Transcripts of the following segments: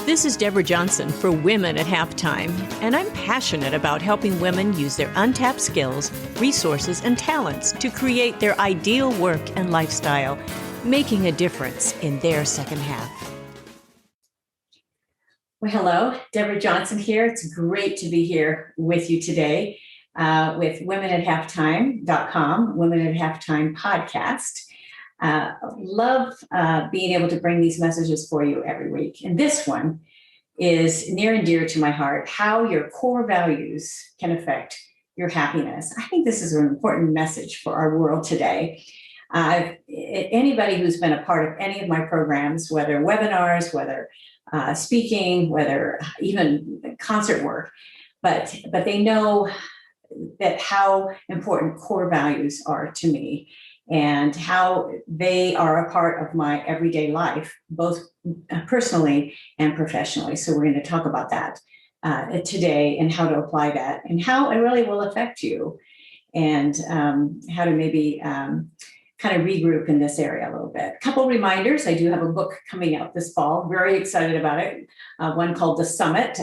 This is Deborah Johnson for Women at Halftime, and I'm passionate about helping women use their untapped skills, resources, and talents to create their ideal work and lifestyle, making a difference in their second half. Well, hello, Deborah Johnson here. It's great to be here with you today with womenathalftime.com, Women at Halftime podcast. Love being able to bring these messages for you every week. And this one is near and dear to my heart, how your core values can affect your happiness. I think this is an important message for our world today. Anybody who's been a part of any of my programs, whether webinars, whether speaking, whether even concert work, but they know that how important core values are to me and how they are a part of my everyday life, both personally and professionally. So we're going to talk about that today and how to apply that and how it really will affect you and how to maybe kind of regroup in this area a little bit. A couple reminders. I do have a book coming out this fall. Very excited about it. One called The Summit,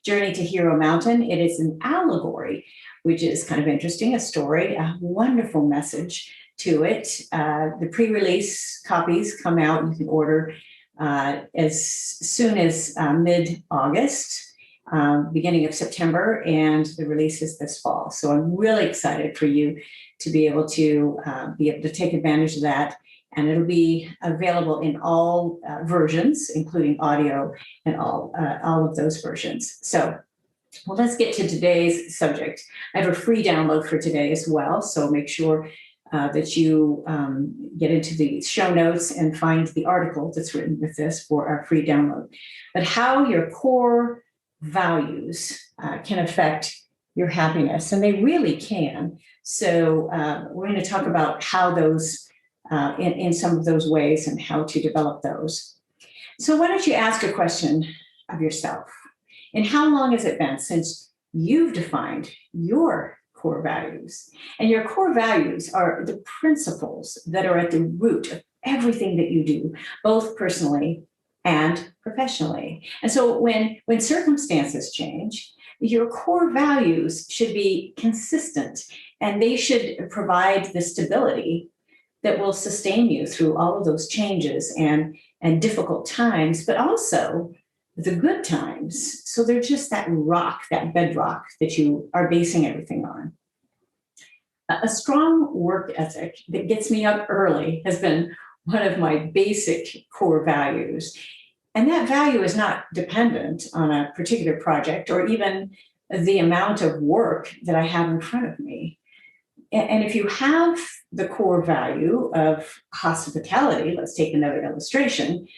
Journey to Hero Mountain. It is an allegory, which is kind of interesting, a story, a wonderful message to it. The pre-release copies come out. You can order as soon as mid-August, beginning of September, and the release is this fall. So I'm really excited for you to be able to take advantage of that. And it'll be available in all versions, including audio and all of those versions. So, well, let's get to today's subject. I have a free download for today as well. So make sure that you get into the show notes and find the article that's written with this for our free download. But how your core values can affect your happiness, and they really can. So we're going to talk about how those, in some of those ways, and how to develop those. So why don't you ask a question of yourself? And how long has it been since you've defined your core values? And your core values are the principles that are at the root of everything that you do, both personally and professionally. And so when circumstances change, your core values should be consistent, and they should provide the stability that will sustain you through all of those changes and difficult times, but also the good times. So they're just that rock, that bedrock that you are basing everything on. A strong work ethic that gets me up early has been one of my basic core values. And that value is not dependent on a particular project or even the amount of work that I have in front of me. And if you have the core value of hospitality, let's take another illustration,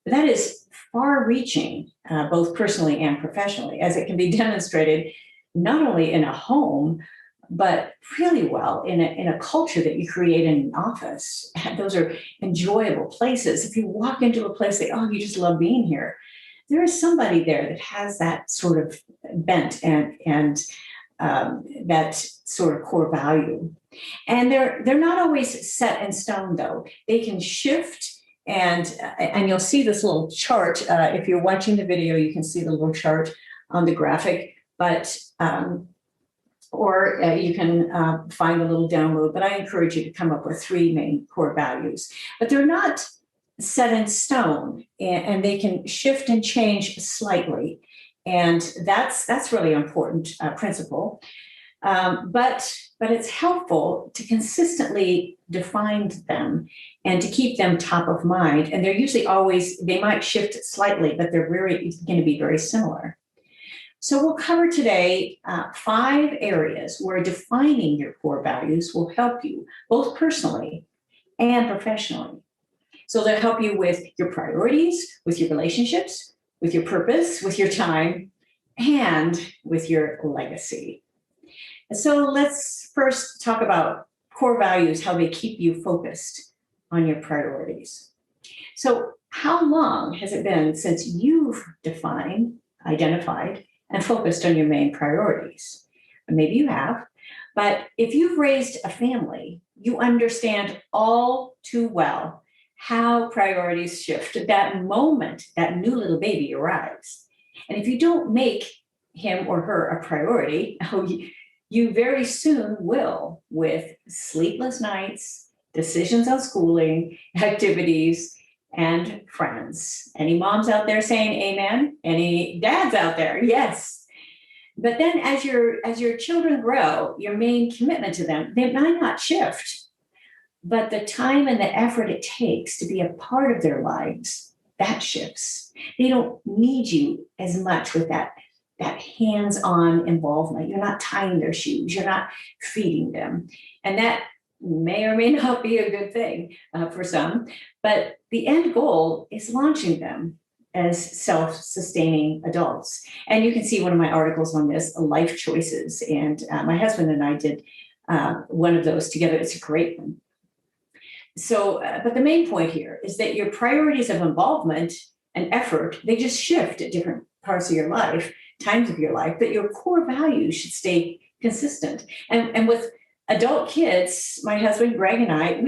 that is far-reaching, both personally and professionally, as it can be demonstrated not only in a home, but really well in a culture that you create in an office. Those are enjoyable places. If you walk into a place, you just love being here. There is somebody there that has that sort of bent and that sort of core value. And they're not always set in stone, though. They can shift, and you'll see this little chart. If you're watching the video, you can see the little chart on the graphic, but or you can find a little download, but I encourage you to come up with 3 main core values. But they're not set in stone, and they can shift and change slightly. And that's really important principle. But it's helpful to consistently define them and to keep them top of mind. And they're usually they might shift slightly, but they're going to be very similar. So we'll cover today 5 areas where defining your core values will help you both personally and professionally. So they'll help you with your priorities, with your relationships, with your purpose, with your time, and with your legacy. And so let's first talk about core values, how they keep you focused on your priorities. So how long has it been since you've defined, identified, and focused on your main priorities? Maybe you have, but if you've raised a family, you understand all too well how priorities shift at that moment that new little baby arrives. And if you don't make him or her a priority, you very soon will, with sleepless nights, decisions on schooling, activities, and friends. Any moms out there saying amen? Any dads out there? Yes. But then as your children grow, your main commitment to them, they might not shift, but the time and the effort it takes to be a part of their lives, that shifts. They don't need you as much with that hands-on involvement. You're not tying their shoes, you're not feeding them. And that may or may not be a good thing for some, but the end goal is launching them as self-sustaining adults. And you can see one of my articles on this, Life Choices. And my husband and I did one of those together. It's a great one. So, but the main point here is that your priorities of involvement and effort, they just shift at different parts of your life, times of your life, but your core values should stay consistent. And with adult kids, my husband, Greg, and I,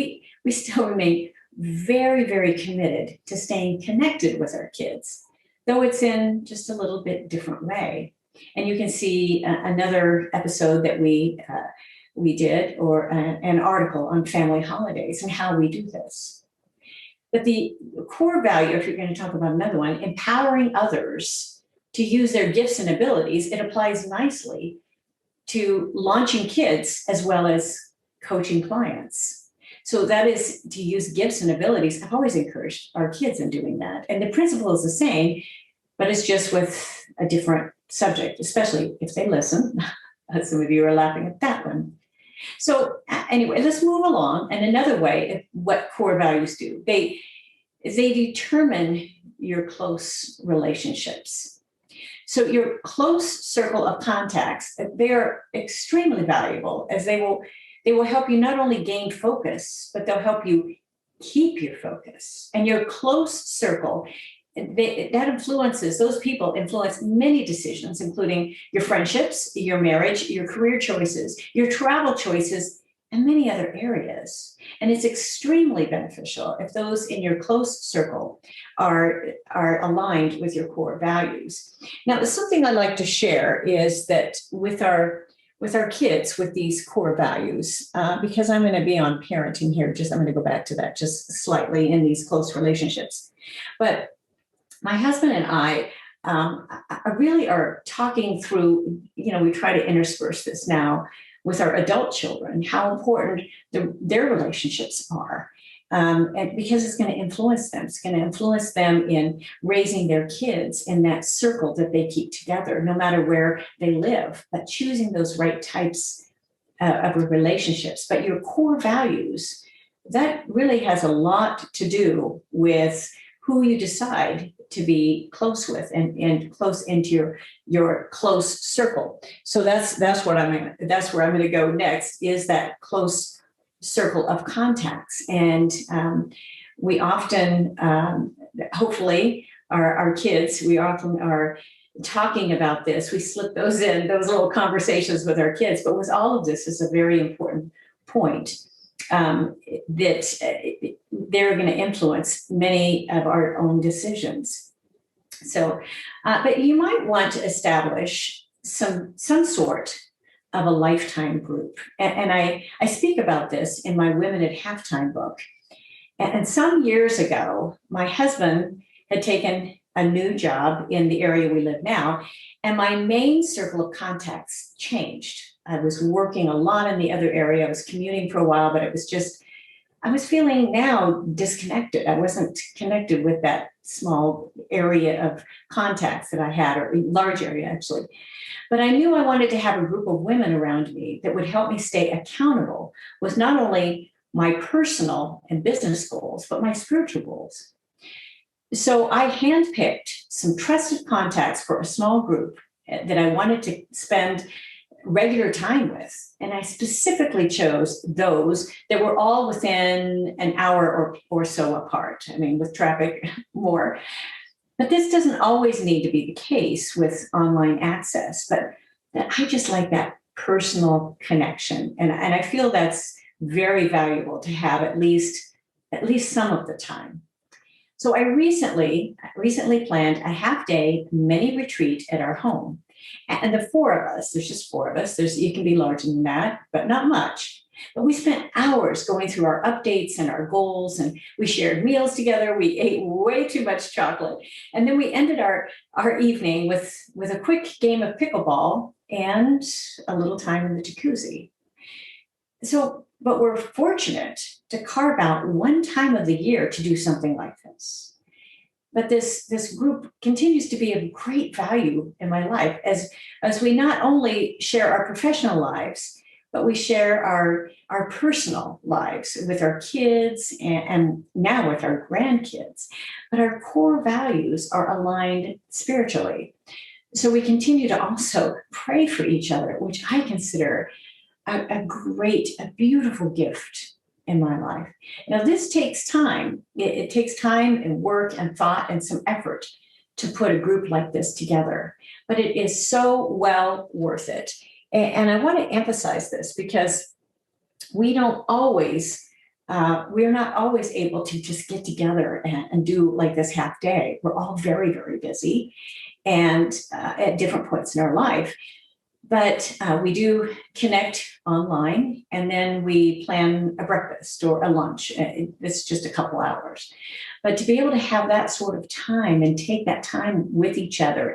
we still remain very, very committed to staying connected with our kids, though it's in just a little bit different way. And you can see another episode that we did, or an article on family holidays and how we do this. But the core value, if you're going to talk about another one, empowering others to use their gifts and abilities, it applies nicely to launching kids as well as coaching clients. So that is to use gifts and abilities. I've always encouraged our kids in doing that. And the principle is the same, but it's just with a different subject, especially if they listen. Some of you are laughing at that one. So anyway, let's move along. And another way, what core values do, they determine your close relationships. So your close circle of contacts, they're extremely valuable, as they will help you not only gain focus, but they'll help you keep your focus. And your close circle, those people influence many decisions, including your friendships, your marriage, your career choices, your travel choices, and many other areas. And it's extremely beneficial if those in your close circle are aligned with your core values. Now, something I like to share is that with our kids, with these core values, because I'm going to be on parenting here, I'm going to go back to that just slightly in these close relationships. But my husband and I really are talking through, we try to intersperse this now with our adult children, how important their relationships are. And because it's going to influence them. It's going to influence them in raising their kids in that circle that they keep together, no matter where they live, but choosing those right types of relationships. But your core values, that really has a lot to do with who you decide to be close with and close into your close circle. So that's where I'm going to go next, is that close circle of contacts. And we often, hopefully, our kids, we often are talking about this. We slip those little conversations with our kids. But with all of this is a very important point, that they're going to influence many of our own decisions. So, but you might want to establish some sort of a lifetime group. And I speak about this in my Women at Halftime book. And some years ago, my husband had taken a new job in the area we live now, and my main circle of contacts changed. I was working a lot in the other area. I was commuting for a while, but I was feeling now disconnected. I wasn't connected with that small area of contacts that I had, or a large area actually. But I knew I wanted to have a group of women around me that would help me stay accountable with not only my personal and business goals, but my spiritual goals. So I handpicked some trusted contacts for a small group that I wanted to spend regular time with. And I specifically chose those that were all within an hour or so apart. I mean, with traffic, more. But this doesn't always need to be the case with online access. But I just like that personal connection. And I feel that's very valuable to have at least at least some of the time. So I recently planned a half-day mini retreat at our home. And the four of us, there's just four of us, you can be larger than that, but not much. But we spent hours going through our updates and our goals, and we shared meals together. We ate way too much chocolate. And then we ended our evening with a quick game of pickleball and a little time in the jacuzzi. So, but we're fortunate to carve out one time of the year to do something like this. But this group continues to be of great value in my life as we not only share our professional lives, but we share our personal lives with our kids and now with our grandkids. But our core values are aligned spiritually. So we continue to also pray for each other, which I consider a beautiful gift in my life. Now, this takes time. It takes time and work and thought and some effort to put a group like this together, but it is so well worth it. And I want to emphasize this because we're not always able to just get together and do like this half day. We're all very, very busy and at different points in our life. But we do connect online, and then we plan a breakfast or a lunch. It's just a couple hours. But to be able to have that sort of time and take that time with each other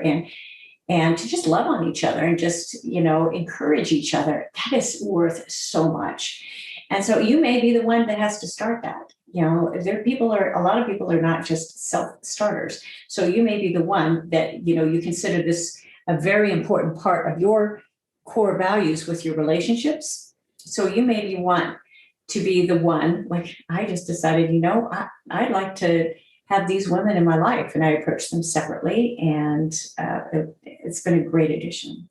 and to just love on each other and just, encourage each other, that is worth so much. And so you may be the one that has to start that. A lot of people are not just self-starters. So you may be the one that, you consider this a very important part of your core values with your relationships. So you maybe want to be the one, like I just decided, I'd like to have these women in my life, and I approached them separately, and it's been a great addition.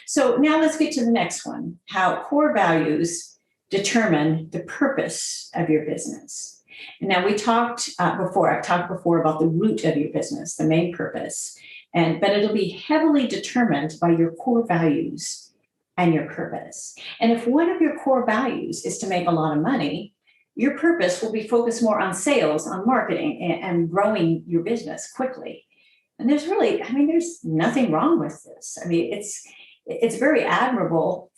So now let's get to the next one, how core values determine the purpose of your business. And now I've talked before about the root of your business, the main purpose. But it'll be heavily determined by your core values and your purpose. And if one of your core values is to make a lot of money, your purpose will be focused more on sales, on marketing, and growing your business quickly. And there's nothing wrong with this. It's very admirable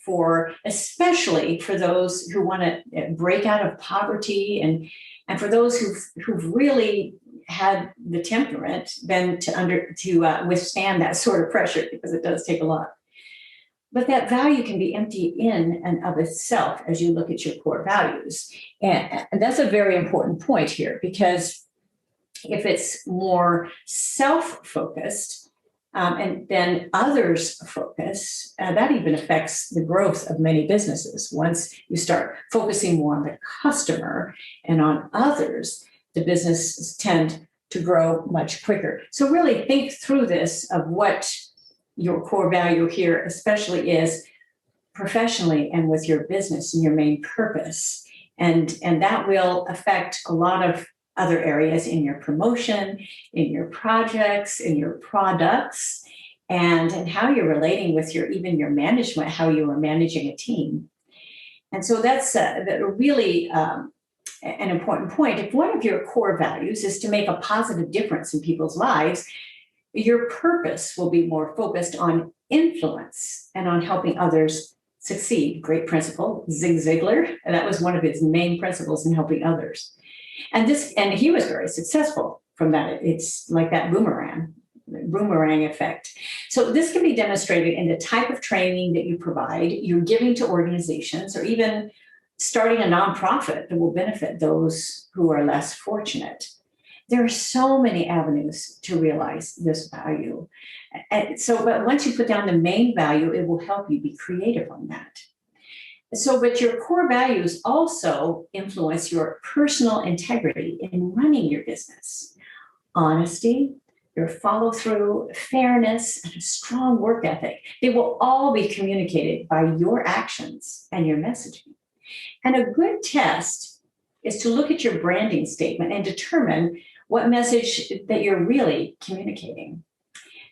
especially for those who want to break out of poverty and for those who've really had the temperament then to withstand that sort of pressure, because it does take a lot. But that value can be empty in and of itself as you look at your core values. And that's a very important point here, because if it's more self-focused and then others focus, that even affects the growth of many businesses. Once you start focusing more on the customer and on others, the businesses tend to grow much quicker. So really think through this of what your core value here especially is professionally and with your business and your main purpose. And that will affect a lot of other areas in your promotion, in your projects, in your products, and how you're relating with your management, how you are managing a team. And so that's really an important point. If one of your core values is to make a positive difference in people's lives, your purpose will be more focused on influence and on helping others succeed. Great principle, Zig Ziglar, and that was one of his main principles in helping others. And he was very successful from that. It's like that boomerang effect. So this can be demonstrated in the type of training that you provide, you're giving to organizations, or even starting a nonprofit that will benefit those who are less fortunate. There are so many avenues to realize this value. But once you put down the main value, it will help you be creative on that. But your core values also influence your personal integrity in running your business. Honesty, your follow-through, fairness, and a strong work ethic. They will all be communicated by your actions and your messaging. And a good test is to look at your branding statement and determine what message that you're really communicating.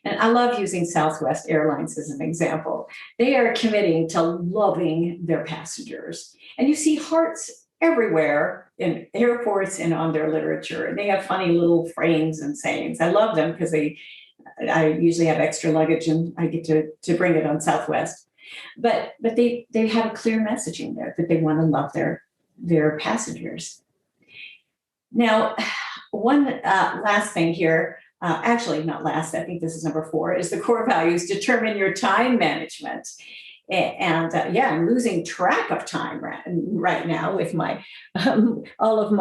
And I love using Southwest Airlines as an example. They are committing to loving their passengers. And you see hearts everywhere in airports and on their literature. And they have funny little frames and sayings. I love them because I usually have extra luggage and I get to bring it on Southwest. But they have a clear messaging there that they want to love their passengers. Now, one last thing here, actually not last, I think this is number 4, is the core values determine your time management. And I'm losing track of time right now with my all of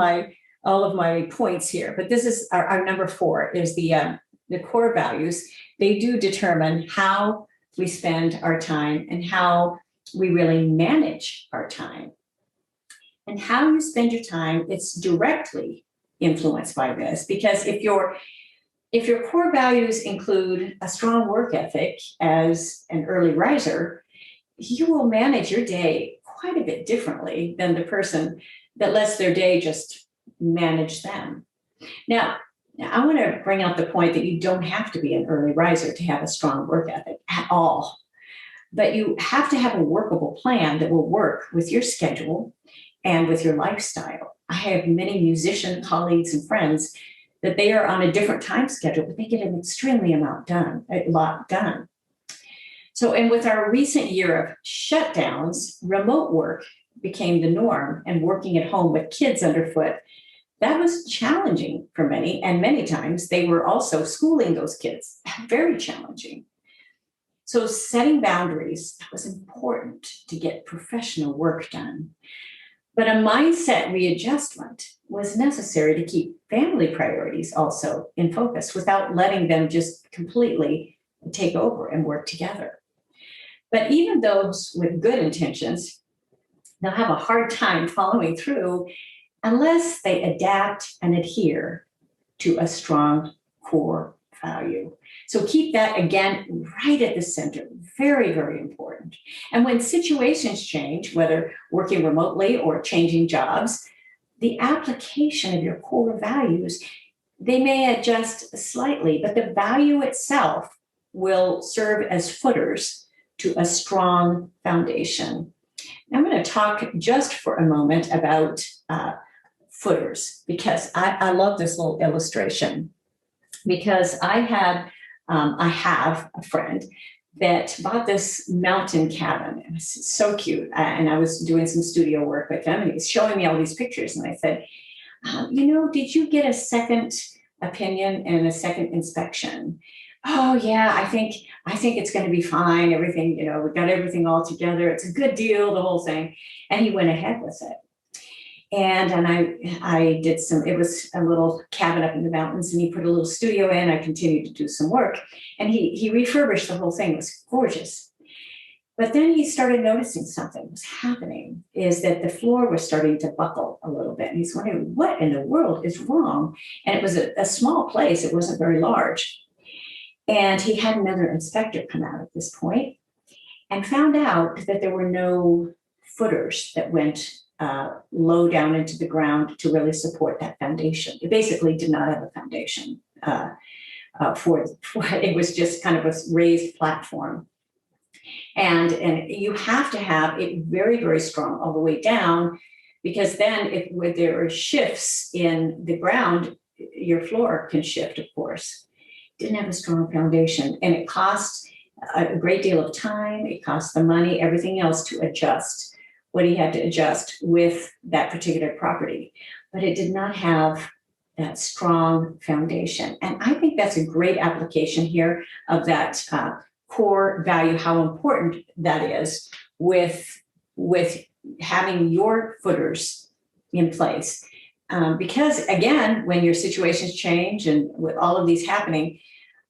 my points here. But this is our number 4 is the core values. They do determine how we spend our time and how we really manage our time. And how you spend your time, it's directly influenced by this, because if your core values include a strong work ethic as an early riser, you will manage your day quite a bit differently than the person that lets their day just manage them. Now, I want to bring out the point that you don't have to be an early riser to have a strong work ethic at all, but you have to have a workable plan that will work with your schedule and with your lifestyle. I have many musician colleagues and friends that they are on a different time schedule, but they get an extremely lot done. So, and with our recent year of shutdowns, remote work became the norm, and working at home with kids underfoot, that was challenging for many. And many times they were also schooling those kids, very challenging. So setting boundaries was important to get professional work done. But a mindset readjustment was necessary to keep family priorities also in focus without letting them just completely take over and work together. But even those with good intentions, they'll have a hard time following through unless they adapt and adhere to a strong core value. So keep that again right at the center. Very, very important. And when situations change, whether working remotely or changing jobs, the application of your core values, they may adjust slightly, but the value itself will serve as footers to a strong foundation. I'm going to talk just for a moment about footers, because I love this little illustration, because I have a friend that bought this mountain cabin. It was so cute. And I was doing some studio work with him, and he's showing me all these pictures. And I said, did you get a second opinion and a second inspection? Oh yeah, I think it's going to be fine. Everything, we got everything all together. It's a good deal, the whole thing. And he went ahead with it. And I did it was a little cabin up in the mountains, and he put a little studio in. I continued to do some work, and he refurbished the whole thing. It was gorgeous. But then he started noticing something was happening, is that the floor was starting to buckle a little bit. And he's wondering, what in the world is wrong? And it was a small place. It wasn't very large. And he had another inspector come out at this point and found out that there were no footers that went low down into the ground to really support that foundation. It basically did not have a foundation for it was just kind of a raised platform. And you have to have it very, very strong all the way down, because then if there are shifts in the ground, your floor can shift, of course. Didn't have a strong foundation, and it cost a great deal of time. It cost the money, everything else to adjust what he had to adjust with that particular property. But it did not have that strong foundation. And I think that's a great application here of that core value, how important that is with having your footers in place. Because again, when your situations change and with all of these happening,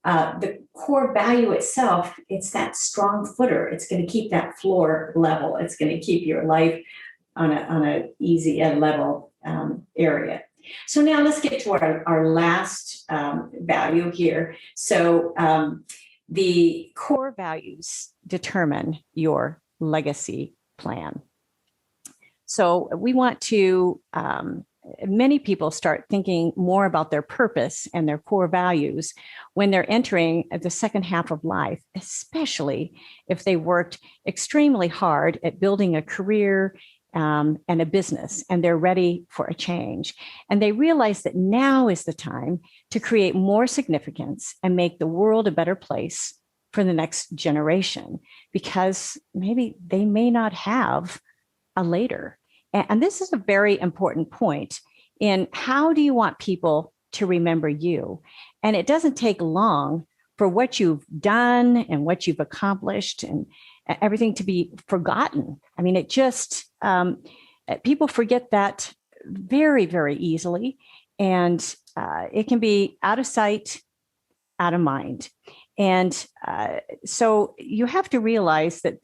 the core value itself, it's that strong footer. It's going to keep that floor level. It's going to keep your life on a easy and level area. So now let's get to our last value here. So the core values determine your legacy plan. So we want to many people start thinking more about their purpose and their core values when they're entering the second half of life, especially if they worked extremely hard at building a career and a business, and they're ready for a change. And they realize that now is the time to create more significance and make the world a better place for the next generation, because maybe they may not have a later. And this is a very important point in how do you want people to remember you? And it doesn't take long for what you've done and what you've accomplished and everything to be forgotten. I mean, it just, people forget that very, very easily. And it can be out of sight, out of mind. And so you have to realize that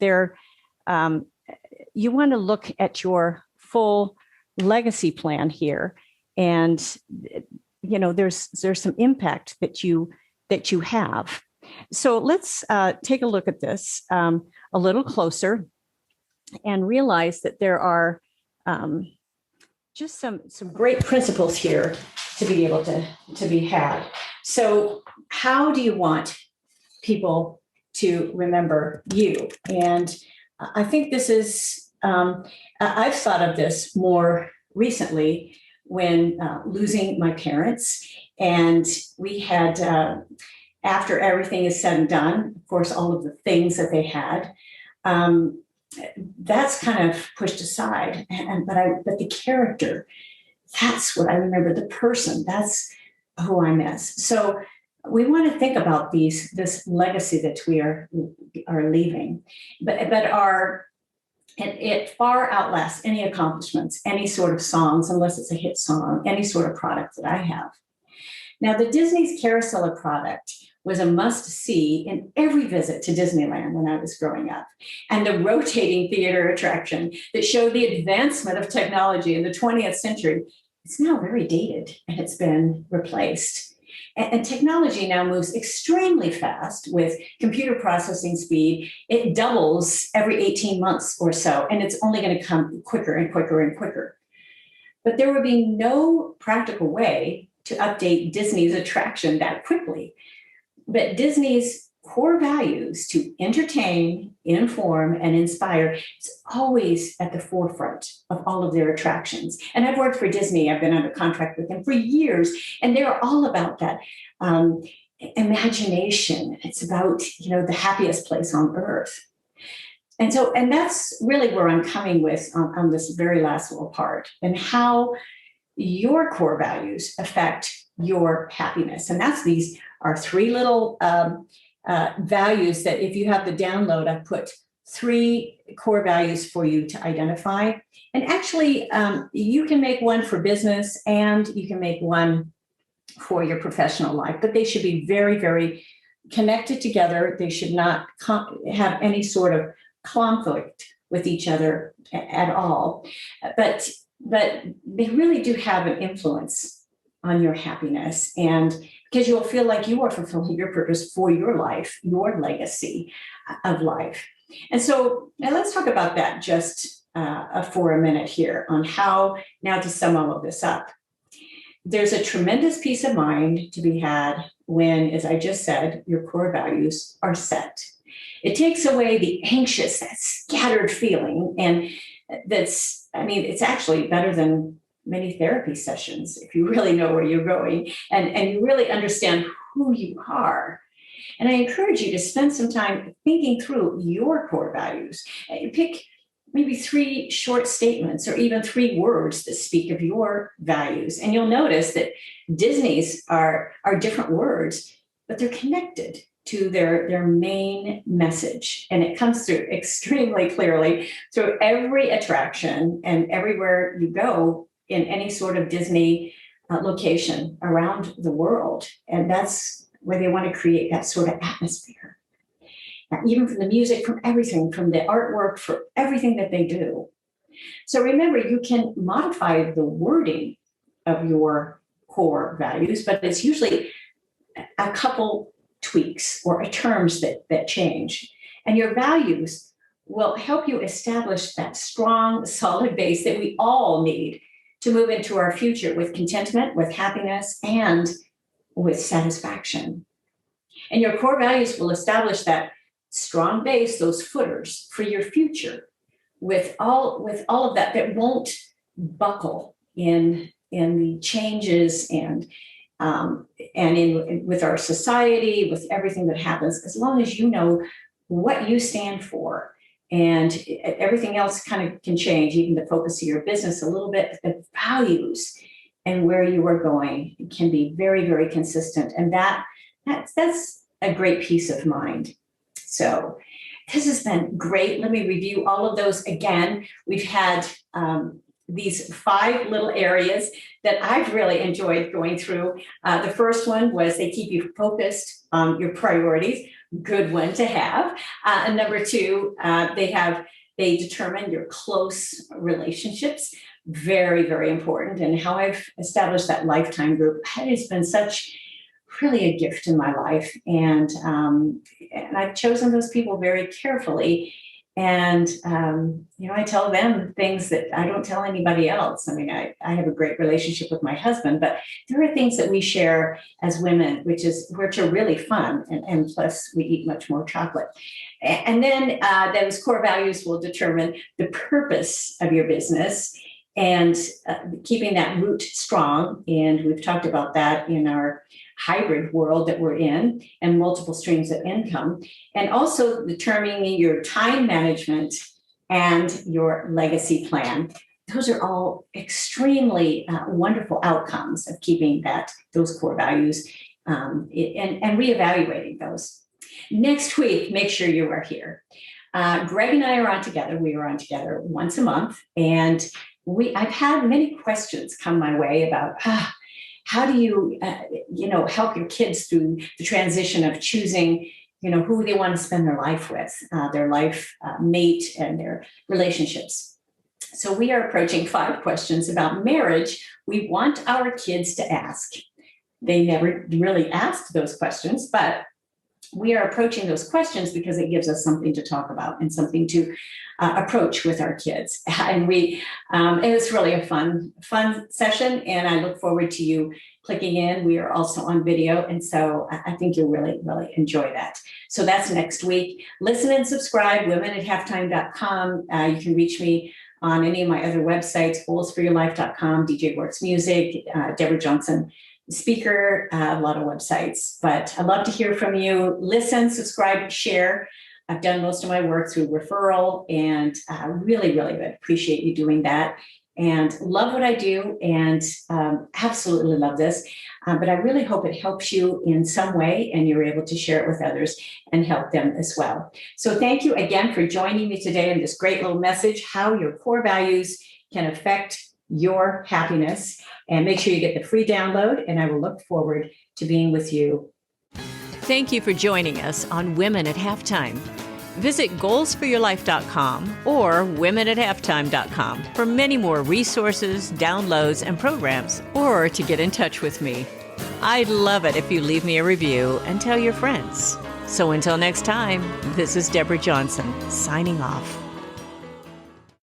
you want to look at your full legacy plan here. And, there's some impact that you have. So let's take a look at this a little closer and realize that there are just some great principles here to be able to be had. So how do you want people to remember you? And I think this is, I've thought of this more recently when losing my parents. And we had, after everything is said and done, of course, all of the things that they had, that's kind of pushed aside. But the character, that's what I remember, the person, that's who I miss. So we want to think about this legacy that we are leaving, but it far outlasts any accomplishments, any sort of songs, unless it's a hit song, any sort of product that I have. Now, the Disney's Carousel product was a must-see in every visit to Disneyland when I was growing up, and the rotating theater attraction that showed the advancement of technology in the 20th century. It's now very dated, and it's been replaced. And technology now moves extremely fast with computer processing speed. It doubles every 18 months or so, and it's only going to come quicker and quicker and quicker. But there would be no practical way to update Disney's attraction that quickly. But Disney's core values to entertain, inform, and inspire is always at the forefront of all of their attractions. And I've worked for Disney. I've been under contract with them for years, and they're all about that imagination. It's about, the happiest place on earth. And that's really where I'm coming with on this very last little part, and how your core values affect your happiness. And these are three little values that, if you have the download, I've put 3 core values for you to identify. And actually, you can make one for business and you can make one for your professional life, but they should be very, very connected together. They should not have any sort of conflict with each other at all. But they really do have an influence on your happiness, and because you'll feel like you are fulfilling your purpose for your life, your legacy of life. And so now let's talk about that just for a minute here on how now to sum all of this up. There's a tremendous peace of mind to be had when, as I just said, your core values are set. It takes away the anxious, that scattered feeling, and it's actually better than many therapy sessions if you really know where you're going and you really understand who you are. And I encourage you to spend some time thinking through your core values. Pick maybe 3 short statements or even 3 words that speak of your values. And you'll notice that Disney's are different words, but they're connected to their main message. And it comes through extremely clearly through every attraction and everywhere you go in any sort of Disney location around the world. And that's where they want to create that sort of atmosphere. Now, even from the music, from everything, from the artwork, for everything that they do. So remember, you can modify the wording of your core values, but it's usually a couple tweaks or terms that change. And your values will help you establish that strong, solid base that we all need to move into our future with contentment, with happiness, and with satisfaction. And your core values will establish that strong base, those footers for your future, with all of that won't buckle in the changes and in with our society, with everything that happens, as long as you know what you stand for. And everything else kind of can change, even the focus of your business a little bit. The values and where you are going can be very, very consistent. And that's a great peace of mind. So this has been great. Let me review all of those again. We've had these 5 little areas that I've really enjoyed going through. The first one was they keep you focused on your priorities. Good one to have. And number 2, they determine your close relationships. Very, very important. And how I've established that lifetime group has been such really a gift in my life. And I've chosen those people very carefully. And, I tell them things that I don't tell anybody else. I mean, I have a great relationship with my husband, but there are things that we share as women, which are really fun. And plus we eat much more chocolate. And then those core values will determine the purpose of your business and keeping that root strong. And we've talked about that in our hybrid world that we're in, and multiple streams of income, and also determining your time management and your legacy plan. Those are all extremely wonderful outcomes of keeping those core values and reevaluating those. Next week, make sure you are here. Greg and I are on together. We are on together once a month, and I've had many questions come my way about how do you, help your kids through the transition of choosing, who they want to spend their life with, their life mate and their relationships. So we are approaching 5 questions about marriage we want our kids to ask. They never really asked those questions, but we are approaching those questions because it gives us something to talk about and something to approach with our kids. And it was really a fun session, and I look forward to you clicking in. We are also on video, and so I think you'll really, really enjoy that. So that's next week. Listen and subscribe, womenathalftime.com. You can reach me on any of my other websites, goalsforyourlife.com, DJ Works Music, Deborah Johnson Speaker, a lot of websites. But I'd love to hear from you. Listen, subscribe, share. I've done most of my work through referral, and really, really appreciate you doing that. And love what I do, and absolutely love this. But I really hope it helps you in some way, and you're able to share it with others and help them as well. So thank you again for joining me today in this great little message, how your core values can affect your happiness. And make sure you get the free download, and I will look forward to being with you. Thank you for joining us on Women at Halftime. Visit goalsforyourlife.com or womenathalftime.com for many more resources, downloads, and programs, or to get in touch with me. I'd love it if you leave me a review and tell your friends. So until next time, this is Deborah Johnson, signing off.